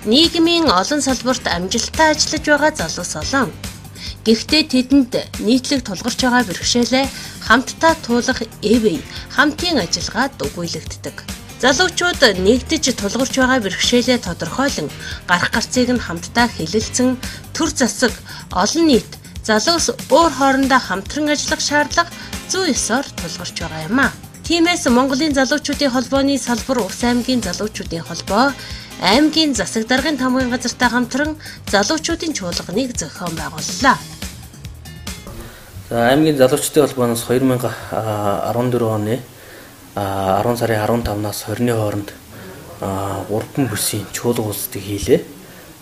Нийгмийн олон салбарт амжилттай ажиллаж байгаа залуус олон. Гэхдээ тэдэнд нийтлэг тулгарч байгаа бэрхшээлээ хамтдаа туулах эвэй хамтын ажиллагаад өгүүлэгддэг. Залуучууд нэгдэж тулгарч байгаа бэрхшээлээ тодорхойлон гарах гарцыг нь хамтдаа хэлэлцэн төр засаг олон нийт залуус өөр хоорондоо хамтран ажиллах шаардлага зүй ёсоор тулгарч байгаа юм а. Тиймээс Монголын залуучуудын холбооны салбар Ус аймгийн залуучуудын холбоо аймгийн засаг даргын тамгын газартай хамтран залуучуудын чуулганыг зохион байгууллаа. За аймгийн залуучуудын холбооноос 2014 оны 10 сарын 15-наас 20-ны хооронд 3 бүсийн чуулга уулзалтыг хийлээ.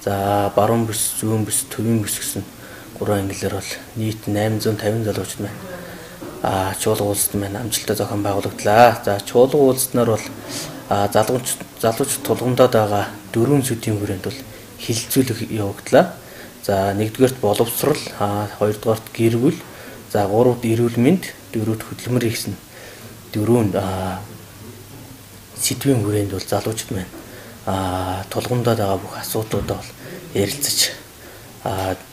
За баруун бүс, зүүн бүс, төвийн бүс гэсэн 3 ангиллаар бол нийт 850 залуучууд маань чуулга уулзалт маань амжилттай зохион байгуулагдлаа. За чуулга уулзалтнаар бол залуучууд тулгамдаад байгаа 4 сүдийн хүрээнд бол хилцүүлэг явагдлаа. За 1-р боловсрал, 2-р гэр бүл, за 3-р эрүүл мэнд, 4-р хөдөлмөр гэсэн 4 сэдвийн хүрээнд бол залуучууд маань тулгамдаад байгаа бүх асуудлуудаа бол ярилцаж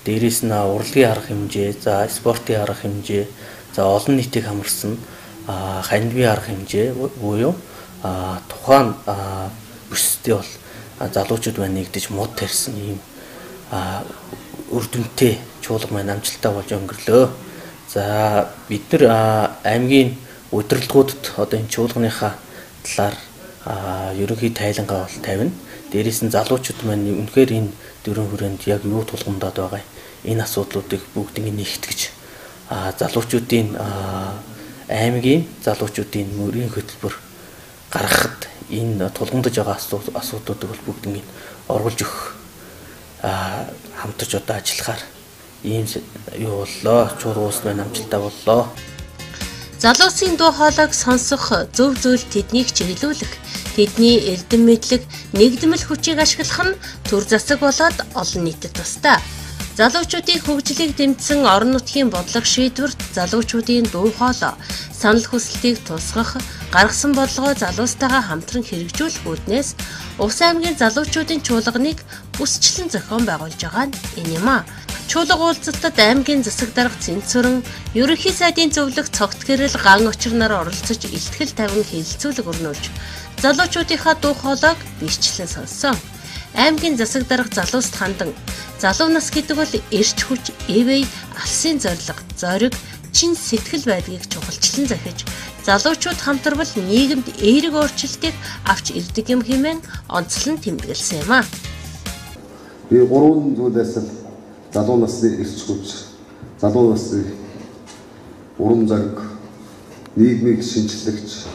дээрээс нь урлагийн арга хэмжээ, за спортын арга хэмжээ, за олон нийтийг хамарсан хандивын арга хэмжээ буюу тухайн бүсдээ бол залуучууд маань нэгдэж мод тарьсан ийм үр дүнтэй чуулга маань амжилттай болж өнгөрлөө. За бид нар аймгийн удирдлагуудад одоо энэ чуулганыхаа талаар ерөнхий тайлангаа бол тавина. Дээрээс нь залуучууд маань үнэхээр энэ 4 хүрээнд яг юу тулгамдаад байгаа энэ асуудлуудыг бүгдийг нэгтгэж залуучуудын аймгийн залуучуудын мөрийн хөтөлбөр гаргахад энэ тулгамдаж байгаа асуудлуудыг бол бүгдийг оруулж өгөх хамтарч одоо ажиллахаар ийм юу боллоо. Чуулга уулзалт маань амжилттай боллоо. Залуусын дуу хоолойг сонсох зөв зүйл тэднийг чиглүүлэх, тэдний эрдэм мэдлэг, нэгдмэл хүчийг ашиглах нь төр засаг болоод олон нийтэд тустай. Залуучуудын хөгжлийг дэмжсэн орон нутгийн бодлого шийдвэрт залуучуудын дуу хоолой, санал хүсэлтийг тусгах, гаргасан бодлогоо залуустайгаа хамтран хэрэгжүүлэх үүднээс Ус аймгийн залуучуудын чуулганыг бүсчлэн зохион байгуулж байгаа нь энэ юм а. Чуулга уулзалтад аймгийн засаг дарга Цэнцүрэн, ерөнхий сайдын зөвлөх цогт гэрэл ган очирнаар оролцож илтгэл тавин хэлэлцүүлэг өрнүүлж залуучуудынхаа дуу хоолойг бичлэн сонссон. Аймгийн засаг дарга залууст хандан залуу нас гэдэг бол эрч хүч, эвэй, алсын зориг, чин сэтгэл байдгийг чухалчлан захиж залуучууд хамтарвал нийгэмд эерэг өөрчлөлтийг авч ирдэг юм хэмээн онцлон тэмдэглэсэн юм а. Би 3 зүйлээс залуу насны эрч хүч, залуу насны урам зориг, нийгмийг шинжлэхж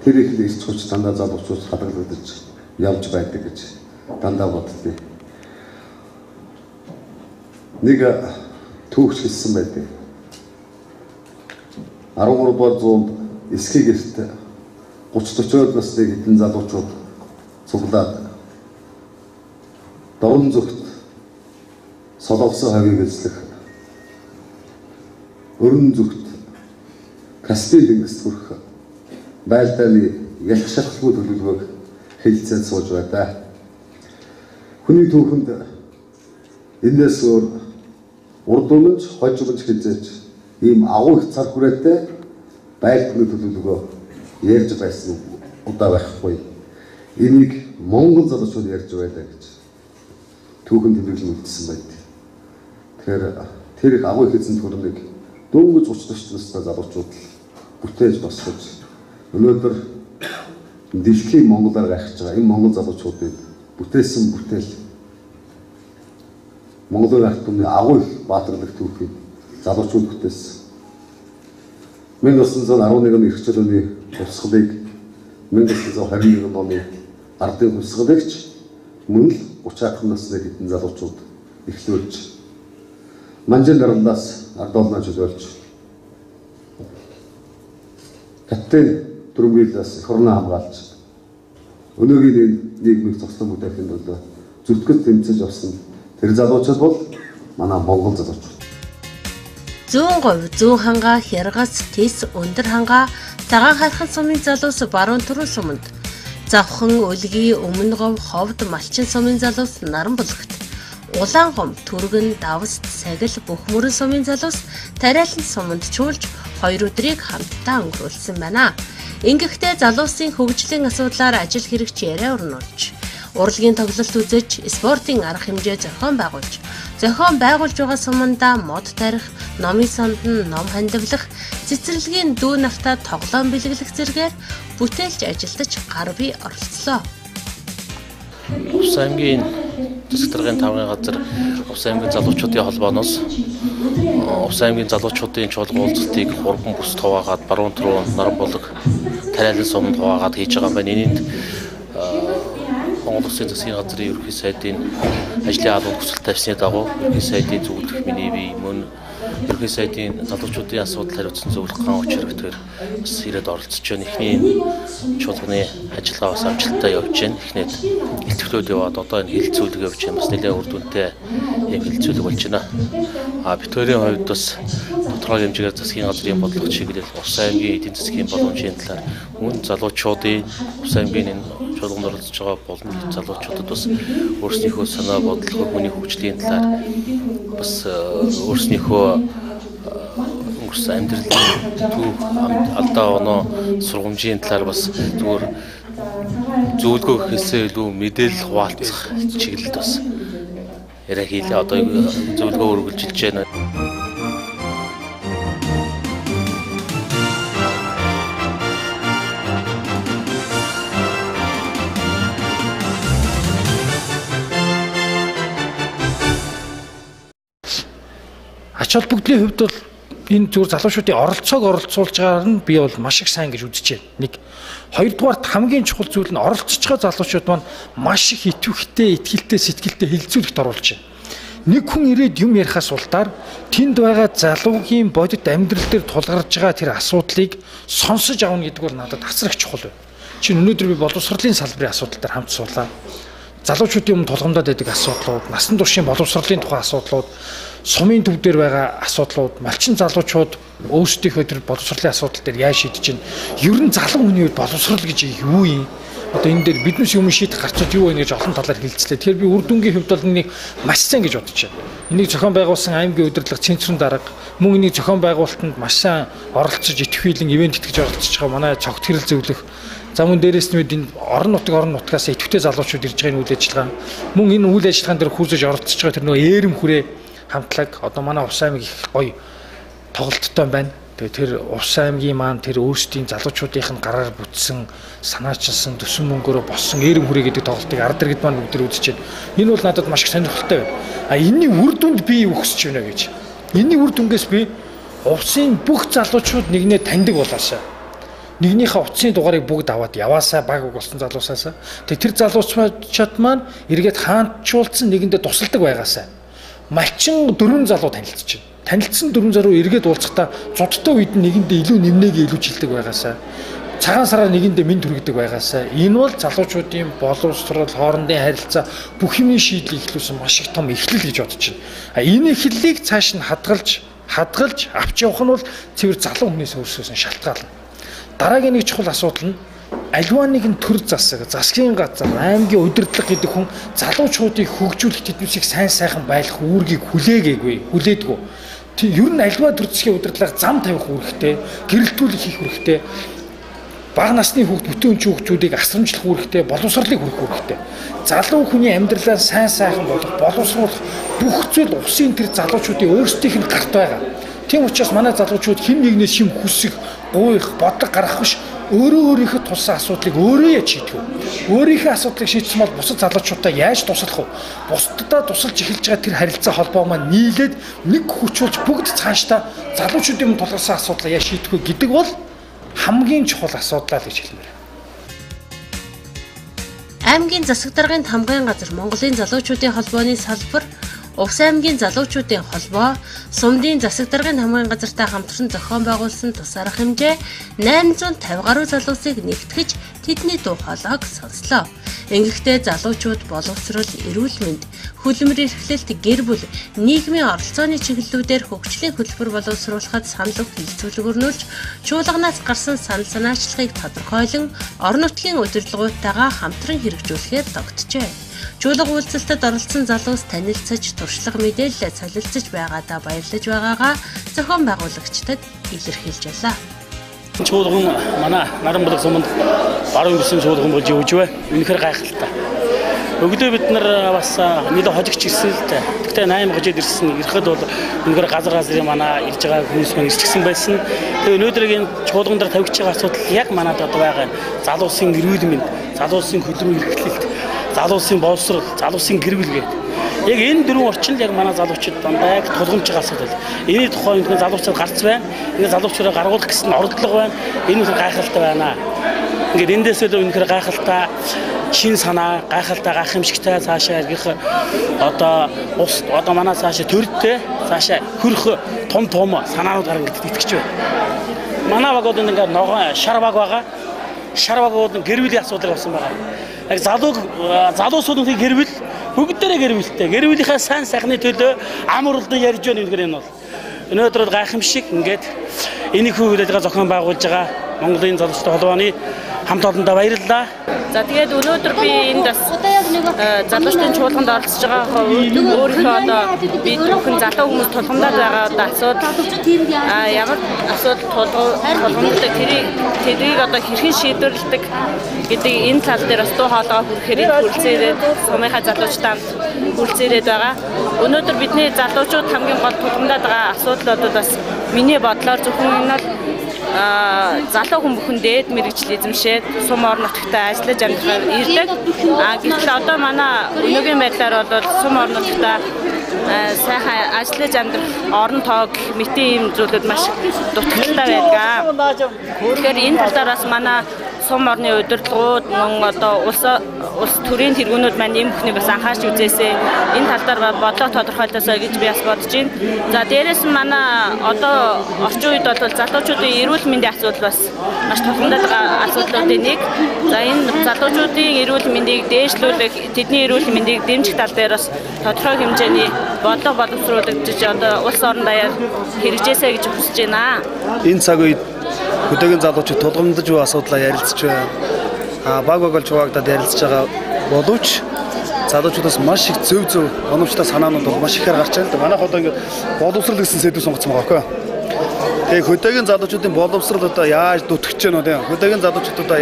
тэр их эрч хүч дандаа залуучууд хадгалагдаж явж байдаг гэж дандаа боддгийг. Нэг түүхч хэлсэн байдаг. 13 дугаар зуунд эсхийг эрт 30-40 насны хэдэн залуучууд цуглаад дорн зүгт солонгосын хавийг эзлэх, өрн зүгт Каспийн тэнгист хүрэх байлдааны ялх шалхалгүй төлөвлөгөөг хэлэлцээд сууж байна. Хүний түүхэнд энэс өөр урд өмнөж хожимж хизээч ийм агуу их цар хүрээтэй байлдааны төлөвлөгөө ярьж байсан удаа байхгүй. Энийг Монгол залуучууд ярьж байлаа гэж түүхэн тэмдэглэл үлдсэн байдаг. Тэр их агуу их эзэн төрнийг дөнгөж 30 настай залуучууд бүтээж босгож өнөөдөр дэлхийн Монголоор гайхаж байгаа энэ Монгол залуучуудыг бүтээсэн бүтээл Монголын ард түмний агуу их баатарлаг түүхийг залуучууд бүтээсэн. 1911 оны эрхчлөөний хувьсгалыг 1921 оны ардын хувьсгалагч мөн л 30 насны хэдэн залуучууд эхлүүлж Манжин дарамнаас ард олноо чөлөөлж Капитан Дүрмгийлээс их орноо хамгаалж өнөөгийн нийгмийг цогцлон бүтээхэд бол зүтгэл тэмцэж авсан тэр залуучууд бол манай Монгол залуучууд. Зүүн говь, зүүн хангаа, Хяргас, Тэс, Өндөр хангаа, Цагаан хайрхан сумын залуус баруун төрөө суманд Завхан, Өлгий, Өмнөгов, Ховд, Малчин сумын залуус Наранбулгт, Улаангом, Түргэн, Давст, Сагил, Бөхмөрөн сумын залуус Тариалан суманд чуулж 2 өдрийг хамтдаа өнгөрүүлсэн байна. Ингэхдээ залуусын хөгжлийн асуудлаар ажил хэрэгч яриа өрнүүлж, урлагийн тоглолт үзэж, спортын арга хэмжээ зохион байгуулж байгаа сумандаа мод тарих, номын сандан ном хандивлах, цэцэрлэгийн дүү нартаа тоглоом бэлгэлэх зэргээр бүтээлч ажилдаж гар бие оролцлоо. Увс аймгийн засаг даргын тавгын газар Увс аймгийн залуучуудын холбооноос Увс аймгийн залуучуудын чуулган уулзалтыг 3 бүс хуваагаад баруун түрүү Наранбулг, Тариалан суманд хуваагаад хийж байгаа байна. Энэнд Монгол Улсын засгийн газрын ерөнхий сайдын ажлын албан хүсэлт тавьсны дагуу ерөнхий сайдын зөвлөх миний бие мөн ерөнхий сайдын залуучуудын асуудал хариуцсан зөвлөх хаан очирогтөр бас ирээд оролцож байна. Эхний чуулганы ажиллагаа бас амжилттай явж байна. Эхнээд илтгэлүүд яваад одоо энэ хилцүүлэг явж байна. Бас нэлээд үр дүнтэй юм хилцүүлэг болж байна. Бид хоёрын хувьд бас тодорхой хэмжээгээр засгийн газрын бодлого чиглэл Увс аймгийн эдийн засгийн боломжийн талаар мөн залуучуудын Увс аймгийн энэ чуулганд оролцож байгаа болон залуучуудад бас өөрсдийнхөө санаа бодлого, хүний хөгжлийн талаар бас өөрсдийнхөө өнгөрсөн амьдралын төв алдаа оноо сургамжийн талаар бас зүгээр зөвлөгөө хэлсээ илүү мэдээлэл хуваалцах чиглэлд бас яриа хийлээ. Одоо зөвлөгөө үргэлжилж байна. Ач холбогдлын хувьд бол энэ зүгээр залуучуудын оролцоог оролцуулж байгаа нь би бол маш их сайн гэж үзэж байна. 1. 2-дугаарт хамгийн чухал зүйл нь оролцож байгаа залуучууд маань маш их итвэхтэй, итгэлтэй, сэтгэлтэй хилцүүлэгт оруулж байна. Нэг хүн ирээд юм ярихаас улдаар тэнд байгаа залуугийн бодит амьдрал дээр тулгарч байгаа тэр асуудлыг сонсож авна гэдэг бол надад асар их чухал байна. Чинь өнөөдөр би боловсролын салбарын асуудал дээр хамт суулаа. Залуучуудын өмнө тулгамдаад байдаг асуудлууд, насан туршийн боловсролын тухай асуудлууд, сумын төв дээр байгаа асуудлууд, малчин залуучууд өөрсдийнхөө тэр боловсролын асуудал дээр яаж шийдэж чинь, ер нь залуу хүний үед боловсрол гэж юу юм? Одоо энэ дээр биднээс юм шийдэх гарчиж юу вэ гэж олон талаар хэлцлээ. Тэгэхээр би үр дүнгийн хувьд бол энийг маш сайн гэж бодож байна. Энийг зохион байгуулсан аймгийн удирдлага центрын дарга мөн энийг зохион байгуулалтанд маш сайн оролцож, итгэхийлэн ивент итгэж оролцож байгаа манай цогт хэрэл зөвлөх. За мөн дээрээс нь энэ орон нутгаас идэвхтэй залуучууд ирж байгаа энэ үйл ажиллагаа мөн энэ үйл ажиллагаан дээр хурцж оролцож байгаа тэр нөгөө эрэм хүрээ хамтлаг одоо манай Увс аймаг их гоё тоглолттой байна. Тэгээ тэр Увс аймгийн маань тэр өөрсдийн залуучуудынх нь гараар бүтсэн, санаачилсан, төсөн мөнгөөрөө боссон эрэм хүрээ гэдэг тоглолтыг ард иргэд маань бүгд үзэж байна. Энэ бол надад маш их сонирхолтой байна. Энэний үр дүнд би өгсөж байна гэж. Энэний үр дүнгээс би Увсын бүх залуучууд нэгнээ таньдаг болоосаа. Нэгнийхээ утасны дугаарыг бүгд аваад яваасаа баг болсон залуусаасаа. Тэр залуучууд маань эргээд хаанчуулсан нэгэндээ тусалдаг байгаасаа. Малчин 4 залуу танилцж байна. Танилцсан 4 залуу эргээд уулзахдаа зодтой үед нэгэндээ илүү нэмнэгээ илүүжилдэг байгаасаа. Цагаан сараар нэгэндээ мэд хүргэдэг байгаасаа. Энэ бол залуучуудын боловсрол, хоорондын харилцаа бүх юмны шийдлийг эхлүүлсэн маш их том эхлэл гэж бодож байна. Энэ эхлэлийг цааш нь хадгалж авч явах нь бол цэвэр залуу хүнээс өөрсөөс нь шалтгаална. Дараагийн нэг чухал асуудал нь аливаа нэгэн төр засгийн газар, аймгийн удирдлага гэдэг хүн залуучуудыг хөгжүүлэх тэднүүсийг сайн сайхан байлгах үүргийг хүлээдэггүй. Ер нь аливаа төр засгийн удирдлага зам тавих үүрэгтэй, гэрэлтүүлэх хийх үүрэгтэй, бага насны бүтэн хүүхдүүдийг асрамжлах үүрэгтэй, боловсролыг хүргэх үүрэгтэй. Залуу хүний амьдралаа сайн сайхан болгох, боловсруулах бүх зүйл Увсын тэр залуучуудын өөрсдийнх нь гарт байгаа. Тийм учраас манай залуучууд хэн нэгнээс шим хүсэх, гуйх, бодлого гаргах биш өөрийнхөө тулсан асуудлыг өөрөө яаж шийдэх вэ? Өөрийнхөө асуудлыг шийдсэн бол бусад залуучуудаа яаж туслах вэ? Бусдадаа тусалж эхэлж байгаа тэр харилцаа холбоо маань нийлээд нэг хүчүүлж бүгд цаашдаа залуучуудын өмнө тулгарсан асуудлаа яаж шийдэх вэ гэдэг бол хамгийн чухал асуудал гэж хэлмээр. Аймгийн засаг даргын тамгын газар Монголын залуучуудын холбооны салбар Увс аймгийн залуучуудын холбоо Сумдын засаг даргын тамгын газартай хамтран зохион байгуулсан тус арга хэмжээ 850 гаруй залуусыг нэгтгэж тэдний дуу хоолойг сонслоо. Ингэхдээ залуучууд боловсрол, эрүүл мэнд, хөдөлмөр эрхлэлт, гэр бүл, нийгмийн оролцооны чиглэлүүдээр хөгжлийн хөтөлбөр боловсруулахад санал өгөх хилцүүлэг өрнүүлж, чуулганаас гарсан санал санаачлагыг тодорхойлон орон нутгийн удирдлагуудтайгаа хамтран хэрэгжүүлэхээр тогтжээ. Чуулга уулзалтад оролцсон залуус танилцаж, туршлага мэдээлэл солилцож байгаадаа баярлаж байгаагаа зохион байгуулагчдад илэрхийлж байлаа. Чуулган манай Наранбалаг суманд баруун гисэн чуулган болж явж байна. Үнэхээр гайхалтай. Өглөө бид нар бас нийлээ хожигч ирсэн л дээ. Тэгтээ 8 хожид ирсэн. Ирэхэд бол үнэхээр газрын манай ирж байгаа хүмүүс маань ирчихсэн байсан. Тэгээ өнөөдрийн чуулган дээр тавигч байгаа асуудал яг манад одоо байгаа. Залуусын эрүүл мэнд, залуусын хөдөлмөр эрхлэлт, залуусын боловсрол, залуусын гэр бүл гэдэг. Яг энэ дөрвөн орчинд яг манай залуучууд дандаа яг тулгамж байгаа асуудал. Энийн тухай энэ залуучууд гарц байна. Энэ залуучуудаа гаргуулах гэсэн оролдлого байна. Энэ их гайхалтай байна. Ингээд эндээс л үнэхээр гайхалтай шин санаа, гайхалтай гайхамшигтай цаашаа иргэх одоо манай цаашаа төрдтэй цаашаа хөрөх том санаанууд гарна гэдэгт итгэж байна. Манай багууд ингээд ногоон шар баг байгаа. Шар багууд гэр бүлийн асуудал болсон байгаа. Яг залуусуудын гэр бүл бүгдээрээ гэр бүлтэй. Гэр бүлийнхээ сайн сайхны төлөө амар уралдан ярьж байна гэдэг энэ бол. Өнөөдөр гайхамшиг ингээд энийг хөвөлөж зохион байгуулж байгаа Монголын залуучуудын холбооны хамт олондоо баярлалаа. За тэгээд өнөөдөр би энд бас залуучдын чуулганд оролцож байгаа өөрийнхөө одоо бид бүхэн залуу хүмүүс тулгамдаад байгаа асуудал ямар асуудал тулгамддаг тэрийг одоо хэрхэн шийдвэрлэдэг гэдэг энэ тал дээр бас дуу хоолой хүргэхээр хүрэлцээрээд сумынхаа залуучдад хүрэлцээрээд байгаа. Өнөөдөр бидний залуучууд хамгийн гол тулгамдаад байгаа асуудлуудад бас миний бодлоор зөвхөн энэ бол залуу хүн бүхэн дээд мэрэгжил эзэмшээд сум орон нутагтаа ажиллаж амьдрахаар ирдэг. Гэтэл одоо манай өнөөгийн байдлаар бол сум орон нутагтаа сайхан ажиллаж амьдрах орон тоог мэт ийм зүйлүүд маш дутагдaltaй байдаг. Тэгэхээр энэ талаар бас манай сум орны удирдлагууд мөн одоо улс төрийн тэргүүнүүд маань энэ бүхнийг бас анхаарч үзээсэй. Энэ тал дээр бодлого тодорхойлосоо гэж би бас бодож байна. За дээрээс нь манай одоо орчин үед бол залуучуудын эрүүл мэндийн асуудал бас маш тулгамдаад байгаа асуудлуудын нэг. За энэ залуучуудын эрүүл мэндийг дээшлүүлэх, тэдний эрүүл мэндийг дэмжих тал дээр бас тодорхой хэмжээний бодлого боловсруулагдаж одоо улс орон даяар хэрэгжээсэй гэж хүсэж байна. Энэ цаг үед хөдөөгийн залуучууд тулгамдж буй асуудлаа ярилцж байна. Баг болж хуваагдаад ярилцж байгаа боловч залуучуудаас маш их зөв оновчтой санаанууд бол маш ихээр гарч байна. Манайх одоо ингээд боловсрол гэсэн сэдв сонгоцсон байгаа хөөе. Тэгээ хөдөөгийн залуучуудын боловсрол одоо яаж дутгч байна вэ? Хөдөөгийн залуучууд одоо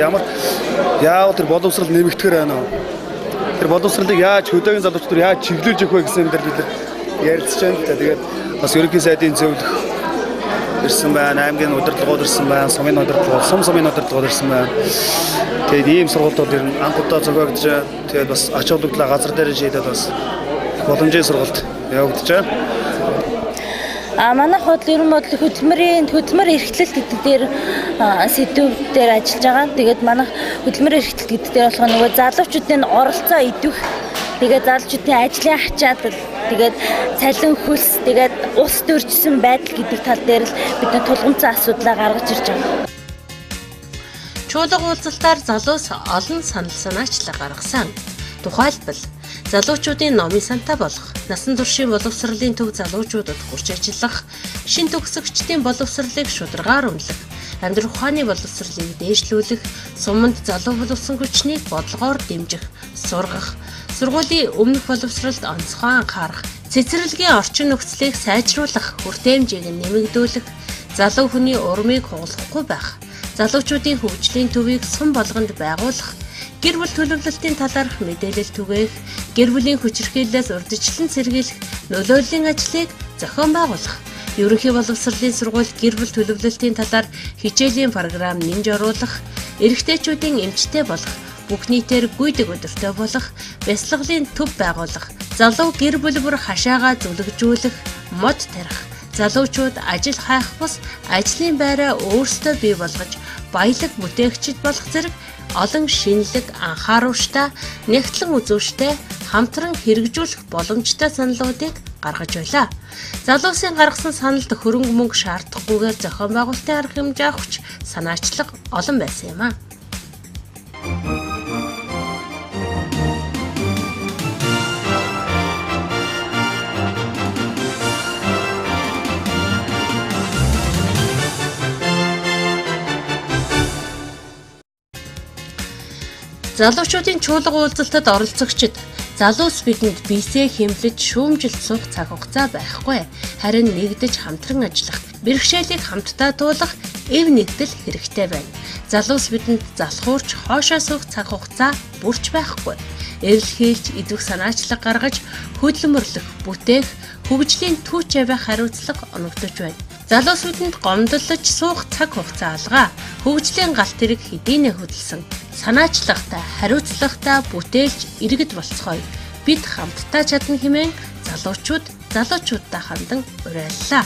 яавал тэр боловсрол нэмэгдэхээр байна вэ? Тэр боловсролыг яаж хөдөөгийн залуучууд яаж чиглүүлж өгөх вэ гэсэн юм дээр бид ярилцж байна. Тэгээд бас ерөнхий сайдын зөвлөх ирсэн байна, аймгийн удирдлагууд ирсэн байна, сумын удирдлагууд, сумын удирдлагууд ирсэн байна. Тэгээд ийм сургалтууд ер нь анх удаа зохиогдож, тэгээд бас ач холбогдлоо газар дээр шийдээд бас боломжийн сургалт явагдаж байна. Манайх бол ерөн бодлого хөдөлмөр эрхлэлт гэдэг дээр сэдвүүд дээр ажиллаж байгаа. Тэгээд манайх хөдөлмөр эрхлэлт гэдэг дээр болохоор нөгөө залуучуудын оролцоо идэх, тэгээд залуучуудын ажлын ачаадал, тэгээд цалин хөлс, тэгээд ус дөржсөн байдал гэдэг тал дээр л бидний тулгамдсан асуудлаа гаргаж ирж байгаа. Чуулга уулзалтаар залуус олон санал санаачлал гаргасан. Тухайлбал залуучуудын номын санта болох, насан туршийн боловсролын төв залуучуудад хурж ажиллах, шин төгсөгчдийн боловсролыг шударгаар үнэлэх, амьдрах ухааны боловсролыг дээшлүүлэх, суманд залуу боловсон хүчнийг бодлогоор дэмжих, сургах, сургуулийн өмнөх боловсролд онцгой анхаарах, цэцэрлэгийн орчин нөхцөлийг сайжруулах, хүртээмжийг нэмэгдүүлэх, залуу хүний урмыг хугалахгүй байх, залуучуудын хөгжлийн төвийг сум болгонд байгуулах, гэр бүл төлөвлөлтийн талаарх мэдээлэл түгээх, гэр бүлийн хүчирхийллээс урьдчилан сэргийлэх нөлөөллийн ажлыг зохион байгуулах, ерөнхий боловсролын сургууль гэр бүл төлөвлөлтийн талаар хичээлийн програм нэмж оруулах, эрэгтэйчүүдийн эмчтэй болох, бүх нийтээр гүйдэг өдөртэй болох, бясалгалын төв байгуулах, залуу гэр бүл бүр хашаагаа зүлэгжүүлэх, мод тарих, залуучууд ажил хайх бус ажлын байраа өөрсдөө бий болгож баялаг бүтээгчид болох зэрэг олон шинэлэг анхааруулжтай, нягтлан үзүүштэй, хамтран хэрэгжүүлэх боломжтой саналуудыг гаргаж байлаа. Залуусын гаргасан саналд хөрөнгө мөнгө шаардахгүйгээр зохион байгуулалтын арга хэмжээ авахч санаачлаг олон байсан юм а. Залуучуудын чуулга уулзалтад оролцогчид залуус бидэнд бисээ хэмлэж шүүмжилт суух цаг хугацаа байхгүй. Харин нэгдэж хамтран ажиллах, бэрхшээлийг хамтдаа туулах эв нэгдэл хэрэгтэй байна. Залуус бидэнд залхуурч хоошоо суух цаг хугацаа бүрч байхгүй. Эвл хийлж идвэх санаачлаг гаргаж хөдөлмөрлөх, бүтээх, хөгжлийн түүч авах хариуцлага оногдож байна. Залуус бидэнд гомдлож суух цаг хугацаа алгаа. Хөгжлийн галт тэрэг хэдийнэ хөдөлсөн. Санаачлагтай, хариуцлагатай бүтээлч иргэд болцгоё. Бид хамтдаа чадна хэмээн залуучуудаа хандан уриаллаа.